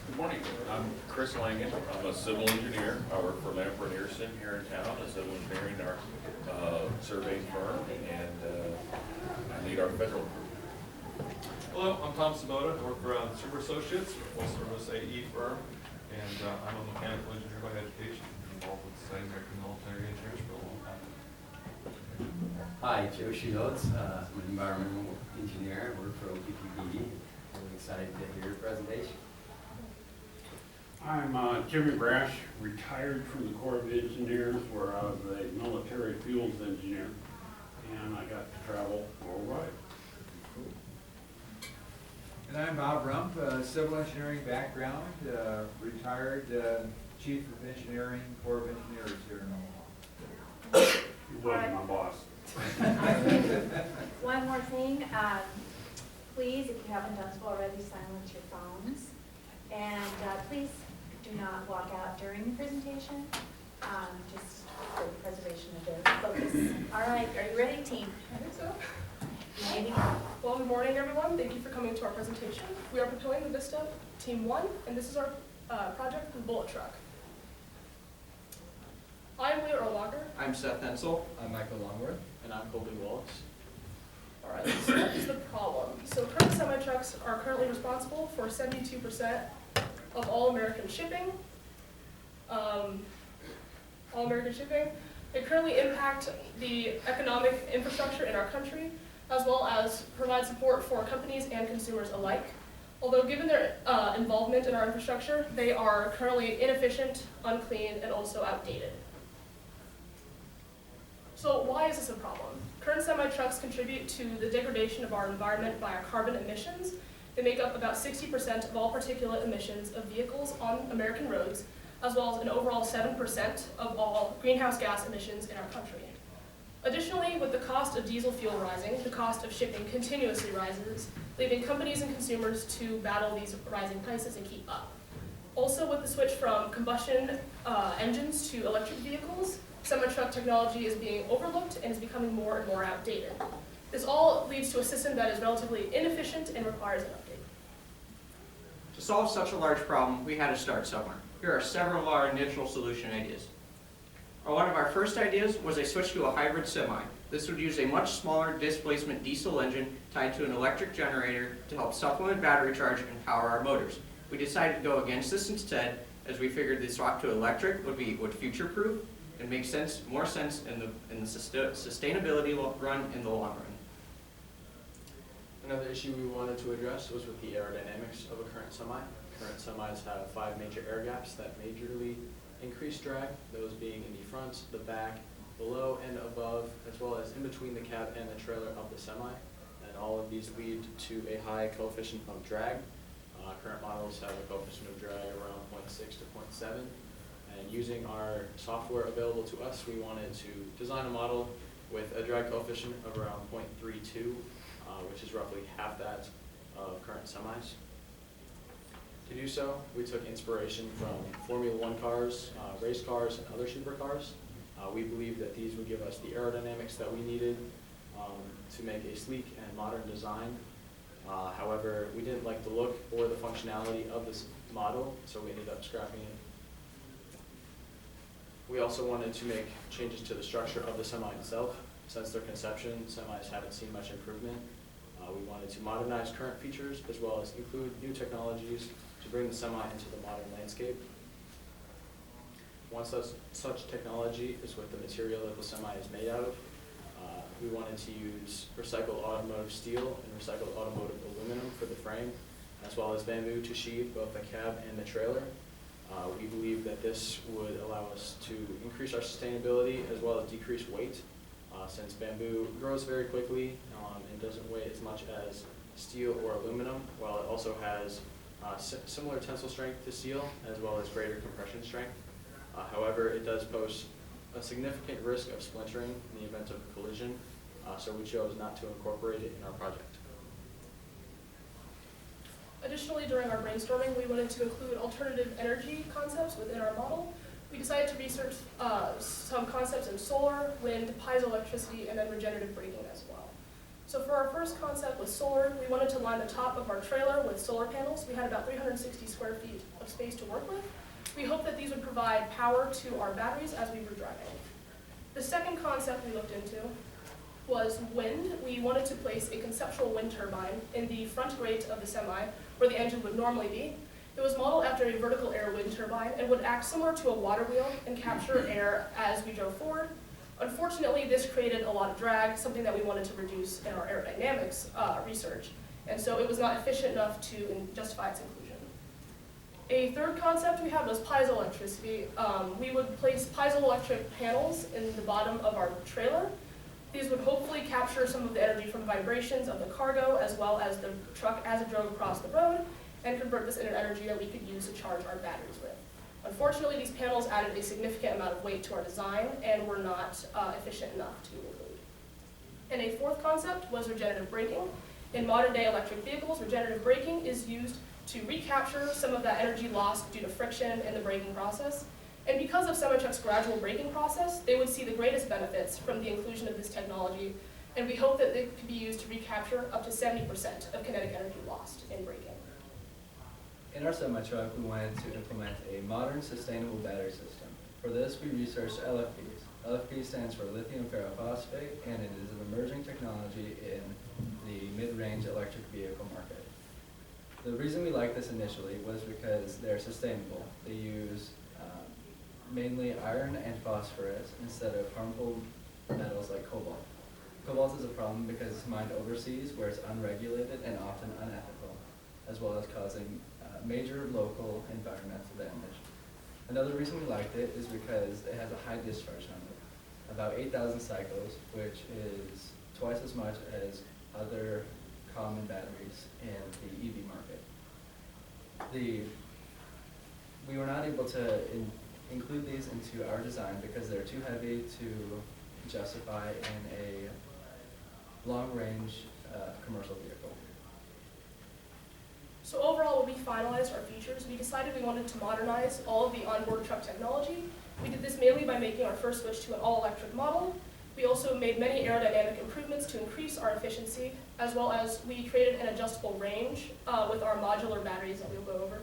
Good morning. I'm Chris Langan. I'm a civil engineer. I work for Lamper & Earson here in town, a civil engineering surveying firm, and I lead our federal group. Hello, I'm Tom Sabota. I work for Super Associates, a full-service AE firm, and I'm a mechanical engineer by education, involved with the American military engineers for a long time. Hi, Joe Shields. I'm an environmental engineer. I work for OPPD. Really excited to hear your presentation. I'm Jimmy Brash, retired from the Corps of Engineers, where I was a military fuels engineer, and I got to travel worldwide. And I'm Bob Rump, civil engineering background, retired chief of engineering, Corps of Engineers here in Omaha. He wasn't my boss. One more thing, please, if you haven't done so already, silence your phones. And please do not walk out during the presentation, just for the preservation of their focus. All right, are you ready, team? I think so. You may be. Well, good morning, everyone. Thank you for coming to our presentation. We are Papillion LaVista Team 1, and this is our project, the bullet truck. I'm Leah Erlacher. I'm Seth Hensel. I'm Michael Longworth. And I'm Colby Wallace. All right, so what is the problem? So current semi-trucks are currently responsible for 72% of all American shipping. They currently impact the economic infrastructure in our country, as well as provide support for companies and consumers alike. Although given their involvement in our infrastructure, they are currently inefficient, unclean, and also outdated. So why is this a problem? Current semi-trucks contribute to the degradation of our environment via carbon emissions. They make up about 60% of all particulate emissions of vehicles on American roads, as well as an overall 7% of all greenhouse gas emissions in our country. Additionally, with the cost of diesel fuel rising, the cost of shipping continuously rises, leaving companies and consumers to battle these rising prices and keep up. Also, with the switch from combustion engines to electric vehicles, semi-truck technology is being overlooked and is becoming more and more outdated. This all leads to a system that is relatively inefficient and requires an update. To solve such a large problem, we had to start somewhere. Here are several of our initial solution ideas. One of our first ideas was a switch to a hybrid semi. This would use a much smaller displacement diesel engine tied to an electric generator to help supplement battery charge and power our motors. We decided to go against this instead, as we figured the swap to electric would future-proof and make more sense in the sustainability run in the long run. Another issue we wanted to address was with the aerodynamics of a current semi. Current semis have 5 major air gaps that majorly increase drag, those being in the front, the back, below and above, as well as in between the cab and the trailer of the semi. And all of these lead to a high coefficient of drag. Current models have a coefficient of drag around 0.6 to 0.7. And using our software available to us, we wanted to design a model with a drag coefficient of around 0.32, which is roughly half that of current semis. To do so, we took inspiration from Formula One cars, race cars, and other supercars. We believed that these would give us the aerodynamics that we needed to make a sleek and modern design. However, we didn't like the look or the functionality of this model, so we ended up scrapping it. We also wanted to make changes to the structure of the semi itself. Since their conception, semis haven't seen much improvement. We wanted to modernize current features as well as include new technologies to bring the semi into the modern landscape. One such technology is with the material that the semi is made out of. We wanted to use recycled automotive steel and recycled automotive aluminum for the frame, as well as bamboo to sheathe both the cab and the trailer. We believe that this would allow us to increase our sustainability as well as decrease weight, since bamboo grows very quickly and doesn't weigh as much as steel or aluminum, while it also has similar tensile strength to steel as well as greater compression strength. However, it does pose a significant risk of splintering in the event of a collision, so we chose not to incorporate it in our project. Additionally, during our brainstorming, we wanted to include alternative energy concepts within our model. We decided to research some concepts in solar, wind, piezoelectricity, and then regenerative braking as well. So for our first concept with solar, we wanted to line the top of our trailer with solar panels. We had about 360 square feet of space to work with. We hoped that these would provide power to our batteries as we were driving. The second concept we looked into was wind. We wanted to place a conceptual wind turbine in the front grate of the semi, where the engine would normally be. It was modeled after a vertical air wind turbine and would act similar to a water wheel and capture air as we drove forward. Unfortunately, this created a lot of drag, something that we wanted to reduce in our aerodynamics research, and so it was not efficient enough to justify its inclusion. A third concept we had was piezoelectricity. We would place piezoelectric panels in the bottom of our trailer. These would hopefully capture some of the energy from vibrations of the cargo as well as the truck as it drove across the road and convert this into energy that we could use to charge our batteries with. Unfortunately, these panels added a significant amount of weight to our design and were not efficient enough to include. And a fourth concept was regenerative braking. In modern day electric vehicles, regenerative braking is used to recapture some of that energy lost due to friction in the braking process. And because of semi-trucks' gradual braking process, they would see the greatest benefits from the inclusion of this technology, and we hope that it could be used to recapture up to 70% of kinetic energy lost in braking. In our semi-truck, we wanted to implement a modern, sustainable battery system. For this, we researched LFPs. LFP stands for lithium ferrophosphate, and it is an emerging technology in the mid-range electric vehicle market. The reason we liked this initially was because they're sustainable. They use mainly iron and phosphorus instead of harmful metals like cobalt. Cobalt is a problem because it's mined overseas where it's unregulated and often unethical, as well as causing major local environmental damage. Another reason we liked it is because it has a high discharge number, about 8,000 cycles, which is twice as much as other common batteries in the EV market. We were not able to include these into our design because they're too heavy to justify in a long-range commercial vehicle. So overall, when we finalized our features, we decided we wanted to modernize all of the onboard truck technology. We did this mainly by making our first switch to an all-electric model. We also made many aerodynamic improvements to increase our efficiency, as well as we created an adjustable range with our modular batteries that we'll go over.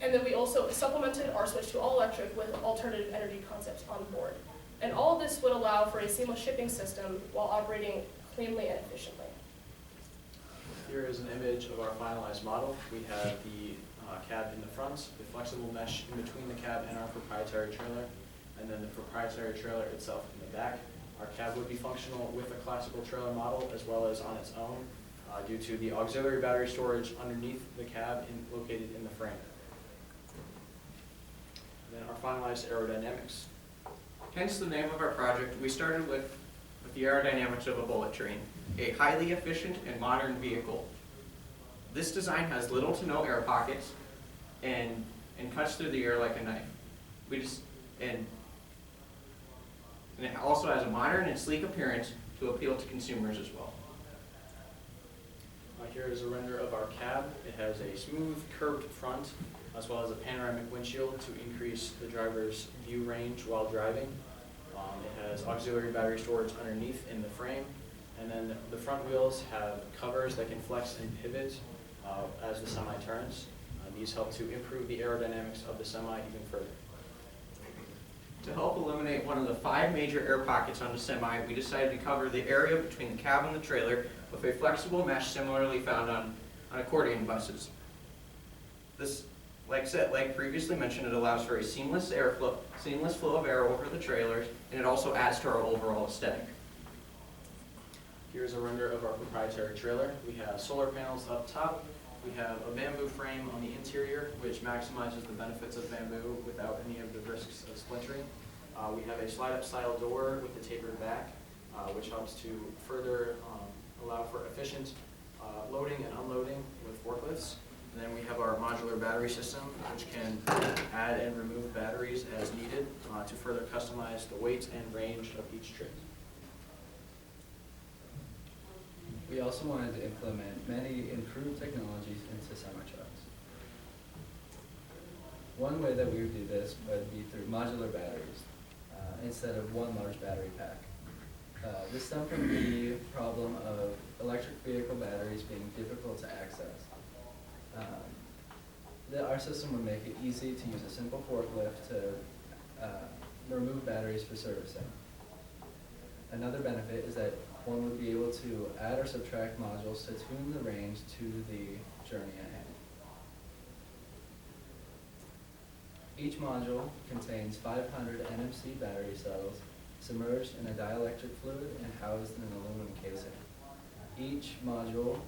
And then we also supplemented our switch to all-electric with alternative energy concepts on board. And all of this would allow for a seamless shipping system while operating cleanly and efficiently. Here is an image of our finalized model. We have the cab in the front, the flexible mesh in between the cab and our proprietary trailer, and then the proprietary trailer itself in the back. Our cab would be functional with a classical trailer model as well as on its own due to the auxiliary battery storage underneath the cab located in the frame. And then our finalized aerodynamics. Hence the name of our project. We started with the aerodynamics of a bullet train, a highly efficient and modern vehicle. This design has little to no air pockets and cuts through the air like a knife. And it also has a modern and sleek appearance to appeal to consumers as well. Here is a render of our cab. It has a smooth, curved front, as well as a panoramic windshield to increase the driver's view range while driving. It has auxiliary battery storage underneath in the frame, and then the front wheels have covers that can flex and pivot as the semi turns. These help to improve the aerodynamics of the semi even further. To help eliminate one of the 5 major air pockets on the semi, we decided to cover the area between the cab and the trailer with a flexible mesh similarly found on accordion buses. This, like previously mentioned, it allows for a seamless flow of air over the trailers, and it also adds to our overall aesthetic. Here's a render of our proprietary trailer. We have solar panels up top. We have a bamboo frame on the interior, which maximizes the benefits of bamboo without any of the risks of splintering. We have a slide-up style door with a tapered back, which helps to further allow for efficient loading and unloading with forklifts. And then we have our modular battery system, which can add and remove batteries as needed to further customize the weight and range of each trip. We also wanted to implement many improved technologies into semi-trucks. One way that we would do this would be through modular batteries instead of one large battery pack. This stemmed from the problem of electric vehicle batteries being difficult to access. Our system would make it easy to use a simple forklift to remove batteries for servicing. Another benefit is that one would be able to add or subtract modules to tune the range to the journey at hand. Each module contains 500 NMC battery cells submerged in a dielectric fluid and housed in an aluminum casing. Each module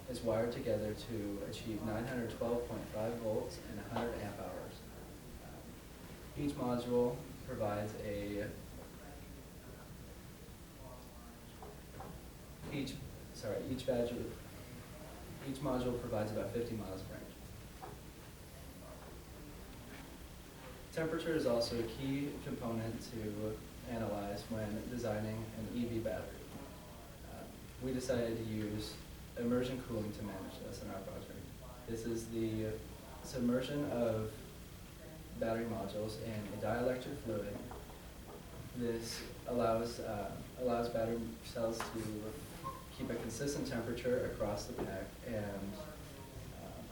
is wired together to achieve 912.5 volts and 100 amp hours. Each module provides each module provides about 50 miles of range. Temperature is also a key component to analyze when designing an EV battery. We decided to use immersion cooling to manage this in our project. This is the submersion of battery modules in a dielectric fluid. This allows battery cells to keep a consistent temperature across the pack and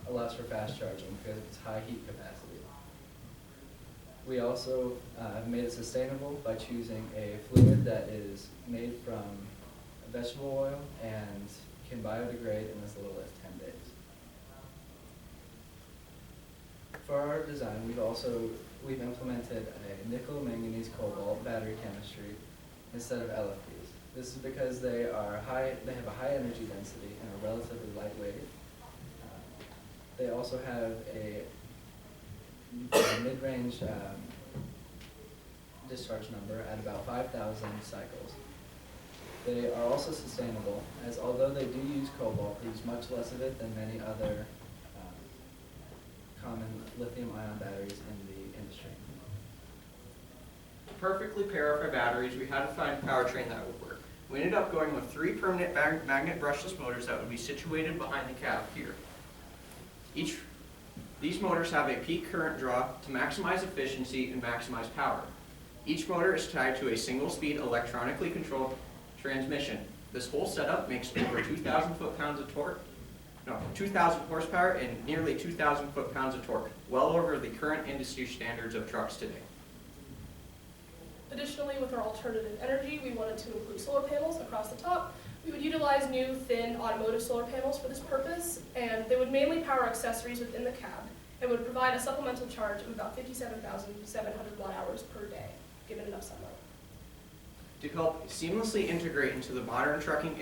allows for fast charging because of its high heat capacity. We also have made it sustainable by choosing a fluid that is made from vegetable oil and can biodegrade in as little as 10 days. For our design, we've implemented a nickel manganese cobalt battery chemistry instead of LFPs. This is because they have a high energy density and are relatively lightweight. They also have a mid-range discharge number at about 5,000 cycles. They are also sustainable, as although they do use cobalt, they use much less of it than many other common lithium-ion batteries in the industry. To perfectly pair up our batteries, we had to find a powertrain that would work. We ended up going with 3 permanent magnet brushless motors that would be situated behind the cab here. These motors have a peak current draw to maximize efficiency and maximize power. Each motor is tied to a single-speed electronically controlled transmission. This whole setup makes over 2,000 horsepower and nearly 2,000 foot-pounds of torque, well over the current industry standards of trucks today. Additionally, with our alternative energy, we wanted to include solar panels across the top. We would utilize new, thin automotive solar panels for this purpose, and they would mainly power accessories within the cab and would provide a supplemental charge of about 57,700 watt-hours per day, given enough sunlight. To help seamlessly integrate into the modern trucking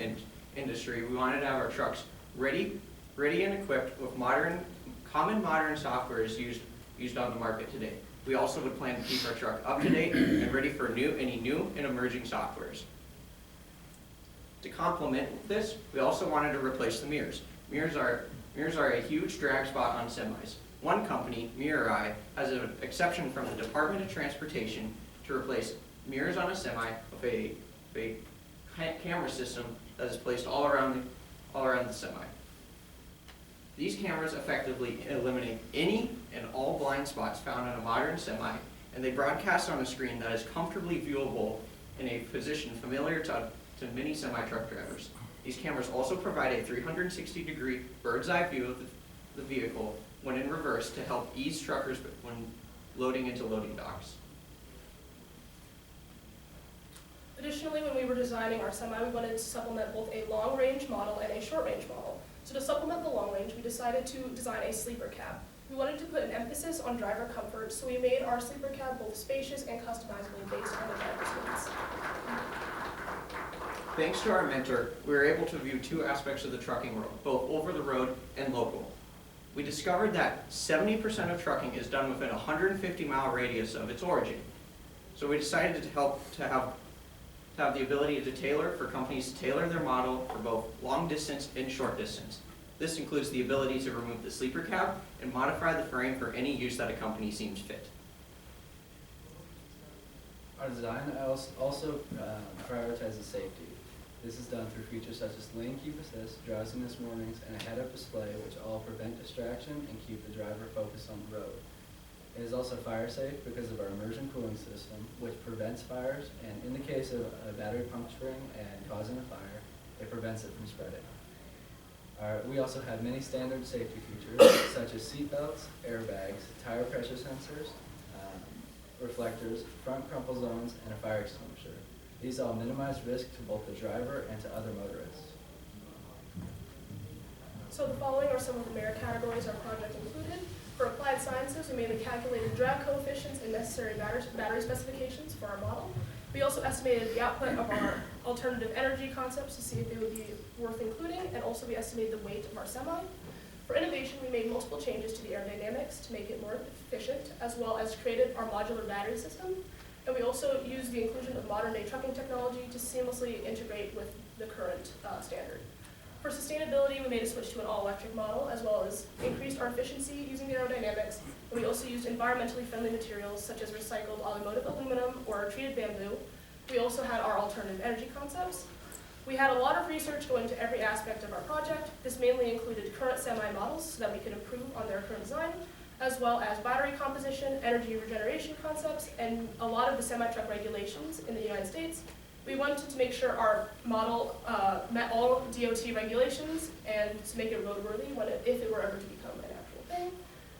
industry, we wanted to have our trucks ready and equipped with common modern softwares used on the market today. We also would plan to keep our truck up to date and ready for any new and emerging softwares. To complement this, we also wanted to replace the mirrors. Mirrors are a huge drag spot on semis. One company, MirrorEye, has an exception from the Department of Transportation to replace mirrors on a semi with a camera system that is placed all around the semi. These cameras effectively eliminate any and all blind spots found on a modern semi, and they broadcast on a screen that is comfortably viewable in a position familiar to many semi-truck drivers. These cameras also provide a 360-degree bird's eye view of the vehicle when in reverse to help ease truckers when loading into loading docks. Additionally, when we were designing our semi, we wanted to supplement both a long-range model and a short-range model. So to supplement the long range, we decided to design a sleeper cab. We wanted to put an emphasis on driver comfort, so we made our sleeper cab both spacious and customizable based on the driver's needs. Thanks to our mentor, we were able to view 2 aspects of the trucking world, both over the road and local. We discovered that 70% of trucking is done within a 150-mile radius of its origin. So we decided to have the ability to tailor their model for both long distance and short distance. This includes the ability to remove the sleeper cab and modify the frame for any use that a company seems fit. Our design also prioritizes safety. This is done through features such as lane keep assist, drowsiness warnings, and a head-up display which all prevent distraction and keep the driver focused on the road. It is also fire safe because of our immersion cooling system, which prevents fires, and in the case of a battery puncturing and causing a fire, it prevents it from spreading. We also have many standard safety features such as seat belts, airbags, tire pressure sensors, reflectors, front crumple zones, and a fire extinguisher. These all minimize risk to both the driver and to other motorists. So the following are some of the merit categories our project included. For applied sciences, we mainly calculated drag coefficients and necessary battery specifications for our model. We also estimated the output of our alternative energy concepts to see if they would be worth including, and also we estimated the weight of our semi. For innovation, we made multiple changes to the aerodynamics to make it more efficient, as well as created our modular battery system. And we also used the inclusion of modern-day trucking technology to seamlessly integrate with the current standard. For sustainability, we made a switch to an all-electric model, as well as increased our efficiency using the aerodynamics. And we also used environmentally friendly materials such as recycled automotive aluminum or treated bamboo. We also had our alternative energy concepts. We had a lot of research go into every aspect of our project. This mainly included current semi-models so that we could improve on their current design, as well as battery composition, energy regeneration concepts, and a lot of the semi-truck regulations in the United States. We wanted to make sure our model met all DOT regulations and to make it roadworthy if it were ever to become an actual thing.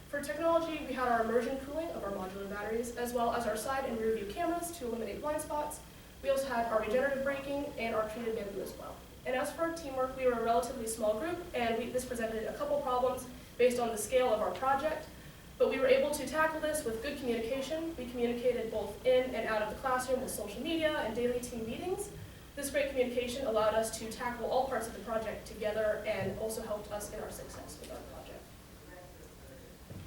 For technology, we had our immersion cooling of our modular batteries, as well as our side and rear view cameras to eliminate blind spots. We also had our regenerative braking and our treated bamboo as well. And as for our teamwork, we were a relatively small group, and this presented a couple problems based on the scale of our project. But we were able to tackle this with good communication. We communicated both in and out of the classroom with social media and daily team meetings. This great communication allowed us to tackle all parts of the project together and also helped us in our success with our project.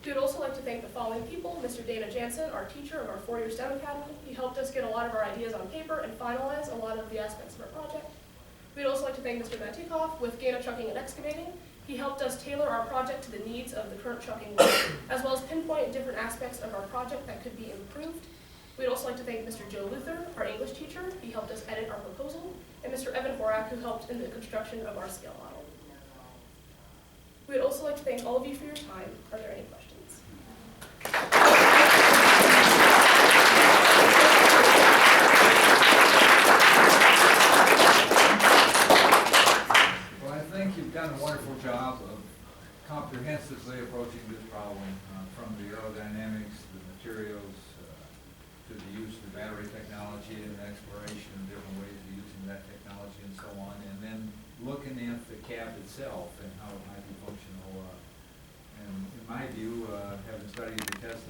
We would also like to thank the following people: Mr. Dana Jansen, our teacher of our 4-year STEM Academy. He helped us get a lot of our ideas on paper and finalize a lot of the aspects of our project. We'd also like to thank Mr. Matikoff with Gaina Trucking and Excavating. He helped us tailor our project to the needs of the current trucking world, as well as pinpoint different aspects of our project that could be improved. We'd also like to thank Mr. Joe Luther, our English teacher. He helped us edit our proposal, and Mr. Evan Horak, who helped in the construction of our scale model. We'd also like to thank all of you for your time. Are there any questions? You've done a wonderful job of comprehensively approaching this problem, from the aerodynamics, the materials, to the use of the battery technology and the exploration of different ways of using that technology and so on, and then looking at the cab itself and how it might be functional. And in my view, having studied the Tesla